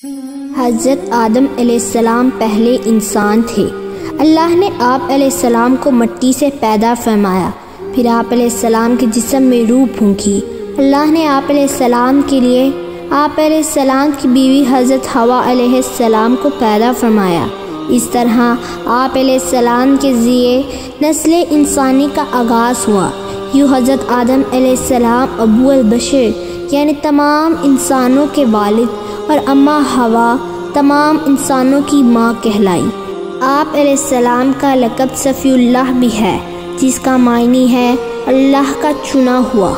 حضرت آدم علیہ السلام پہلے انسان تھے۔ اللہ نے آپ علیہ السلام کو مٹی سے پیدا فرمایا، پھر آپ علیہ السلام کے جسم میں روح پھونکی۔ اللہ نے آپ علیہ السلام کے لیے آپ علیہ السلام کی بیوی حضرت حوا علیہ السلام کو پیدا فرمایا۔ اس طرح آپ علیہ السلام کے ذریعے نسل انسانی کا آغاز ہوا۔ یوں حضرت آدم علیہ السلام ابو البشر یعنی تمام انسانوں کے والد اور اماں حوا تمام انسانوں کی ماں کہلائی۔ آپ علیہ السلام کا لقب صفی اللہ بھی ہے، جس کا معنی ہے اللہ کا چنا ہوا۔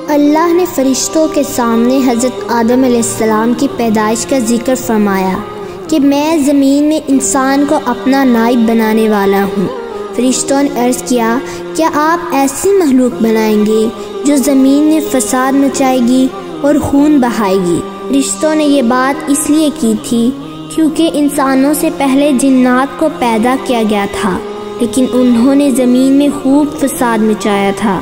اللہ نے فرشتوں کے سامنے حضرت آدم علیہ السلام کی پیدائش کا ذکر فرمایا کہ میں زمین میں انسان کو اپنا نائب بنانے والا ہوں۔ فرشتوں نے عرض کیا، کیا آپ ایسی مخلوق بنائیں گے جو زمین میں فساد مچائے گی اور خون بہائے گی؟ فرشتوں نے یہ بات اس لیے کی تھی کیونکہ انسانوں سے پہلے جنات کو پیدا کیا گیا تھا، لیکن انہوں نے زمین میں خوب فساد مچایا تھا۔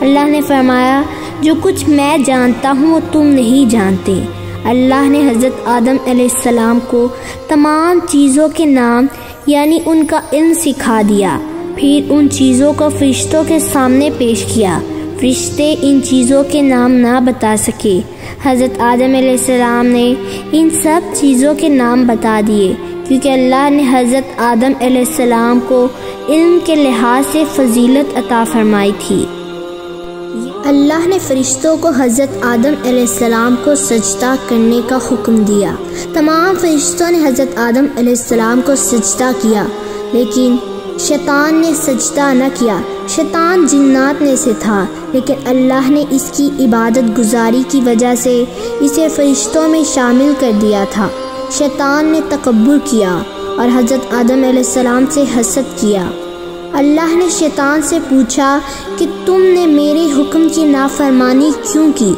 اللہ نے فرمایا، جو کچھ میں جانتا ہوں وہ تم نہیں جانتے۔ اللہ نے حضرت آدم علیہ السلام کو تمام چیزوں کے نام یعنی ان کا علم سکھا دیا، پھر ان چیزوں کو فرشتوں کے سامنے پیش کیا۔ فرشتے ان چیزوں کے نام نہ بتا سکے۔ حضرت آدم علیہ السلام نے ان سب چیزوں کے نام بتا دیے کیونکہ اللہ نے حضرت آدم علیہ السلام کو علم کے لحاظ سے فضیلت عطا فرمائی تھی۔ اللہ نے فرشتوں کو حضرت آدم علیہ السلام کو سجدہ کرنے کا حکم دیا۔ تمام فرشتوں نے حضرت آدم علیہ السلام کو سجدہ کیا، لیکن شیطان نے سجدہ نہ کیا۔ شیطان جنات میں سے تھا، لیکن اللہ نے اس کی عبادت گزاری کی وجہ سے اسے فرشتوں میں شامل کر دیا تھا۔ شیطان نے تکبر کیا اور حضرت آدم علیہ السلام سے حسد کیا۔ اللہ نے شیطان سے پوچھا کہ تم نے میرے حکم کی نافرمانی کیوں کی؟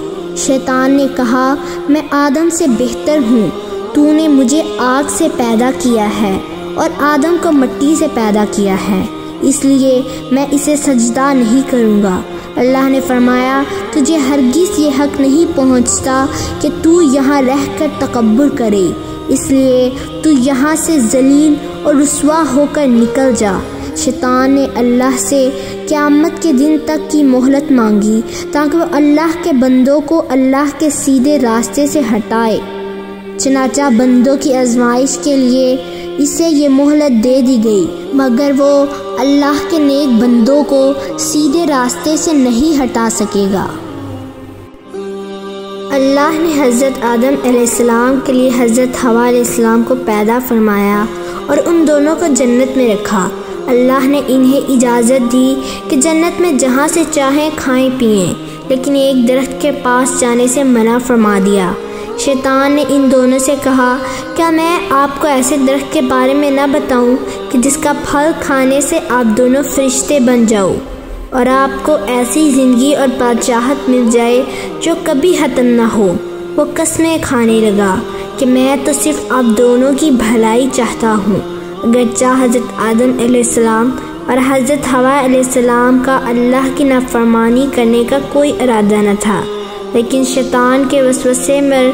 شیطان نے کہا، میں آدم سے بہتر ہوں، تو نے مجھے آگ سے پیدا کیا ہے اور آدم کو مٹی سے پیدا کیا ہے، اس لیے میں اسے سجدہ نہیں کروں گا۔ اللہ نے فرمایا، تجھے ہرگز یہ حق نہیں پہنچتا کہ تو یہاں رہ کر تکبر کرے، اس لیے تو یہاں سے ذلیل اور رسوا ہو کر نکل جا۔ شیطان نے اللہ سے قیامت کے دن تک کی مہلت مانگی تاکہ وہ اللہ کے بندوں کو اللہ کے سیدھے راستے سے ہٹائے۔ چنانچہ بندوں کی آزمائش کے لیے اسے یہ مہلت دے دی گئی، مگر وہ اللہ کے نیک بندوں کو سیدھے راستے سے نہیں ہٹا سکے گا۔ اللہ نے حضرت آدم علیہ السلام کے لیے حضرت حوا علیہ السلام کو پیدا فرمایا اور ان دونوں کو جنت میں رکھا۔ اللہ نے انہیں اجازت دی کہ جنت میں جہاں سے چاہیں کھائیں پئیں، لیکن ایک درخت کے پاس جانے سے منع فرما دیا۔ شیطان نے ان دونوں سے کہا، کیا میں آپ کو ایسے درخت کے بارے میں نہ بتاؤں کہ جس کا پھل کھانے سے آپ دونوں فرشتے بن جاؤ اور آپ کو ایسی زندگی اور بادشاہت مل جائے جو کبھی ختم نہ ہو؟ وہ قسمیں کھانے لگا کہ میں تو صرف آپ دونوں کی بھلائی چاہتا ہوں۔ اگرچہ حضرت آدم علیہ السلام اور حضرت حوا علیہ السلام کا اللہ کی نافرمانی کرنے کا کوئی ارادہ نہ تھا، لیکن شیطان کے وسوسے میں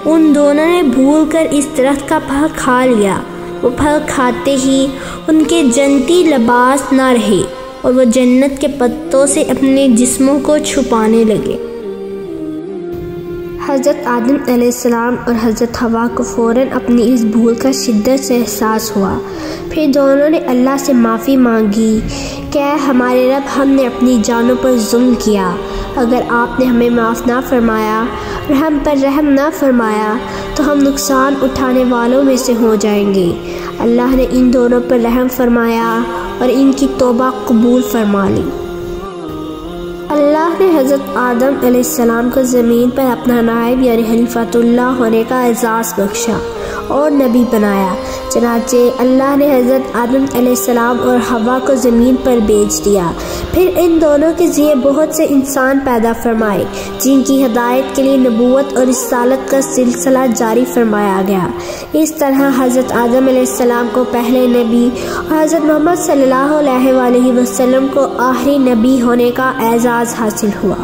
ان دونوں نے بھول کر اس درخت کا پھل کھا لیا۔ وہ پھل کھاتے ہی ان کے جنتی لباس نہ رہے اور وہ جنت کے پتوں سے اپنے جسموں کو چھپانے لگے۔ حضرت آدم علیہ السلام اور حضرت حوا کو فوراً اپنی اس بھول کا شدت سے احساس ہوا۔ پھر دونوں نے اللہ سے معافی مانگی کہ اے ہمارے رب، ہم نے اپنی جانوں پر ظلم کیا، اگر آپ نے ہمیں معاف نہ فرمایا اور ہم پر رحم نہ فرمایا تو ہم نقصان اٹھانے والوں میں سے ہو جائیں گے۔ اللہ نے ان دونوں پر رحم فرمایا اور ان کی توبہ قبول فرما لی۔ اللہ نے حضرت آدم علیہ السلام کو زمین پر اپنا نائب یعنی خلیفۃ اللہ ہونے کا اعزاز بخشا اور نبی بنایا۔ چنانچہ اللہ نے حضرت آدم علیہ السلام اور حوا کو زمین پر بھیج دیا، پھر ان دونوں کے ذریعے بہت سے انسان پیدا فرمائے جن کی ہدایت کے لیے نبوت اور رسالت کا سلسلہ جاری فرمایا گیا۔ اس طرح حضرت آدم علیہ السلام کو پہلے نبی اور حضرت محمد صلی اللہ علیہ وآلہ وسلم کو آخری نبی ہونے کا اعزاز حاصل ہوا۔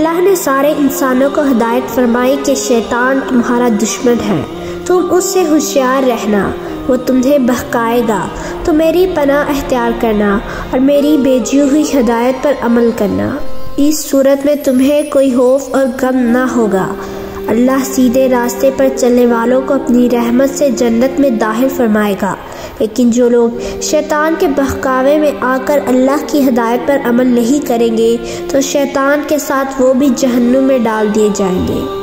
اللہ نے سارے انسانوں کو ہدایت فرمائی کہ شیطان تمہارا دشمن ہے، تم اس سے ہوشیار رہنا، وہ تمہیں بہکائے گا، تو میری پناہ اختیار کرنا اور میری بھیجی ہوئی ہدایت پر عمل کرنا۔ اس صورت میں تمہیں کوئی خوف اور غم نہ ہوگا۔ اللہ سیدھے راستے پر چلنے والوں کو اپنی رحمت سے جنت میں داخل فرمائے گا، لیکن جو لوگ شیطان کے بہکاوے میں آ کر اللہ کی ہدایت پر عمل نہیں کریں گے تو شیطان کے ساتھ وہ بھی جہنم میں ڈال دیے جائیں گے۔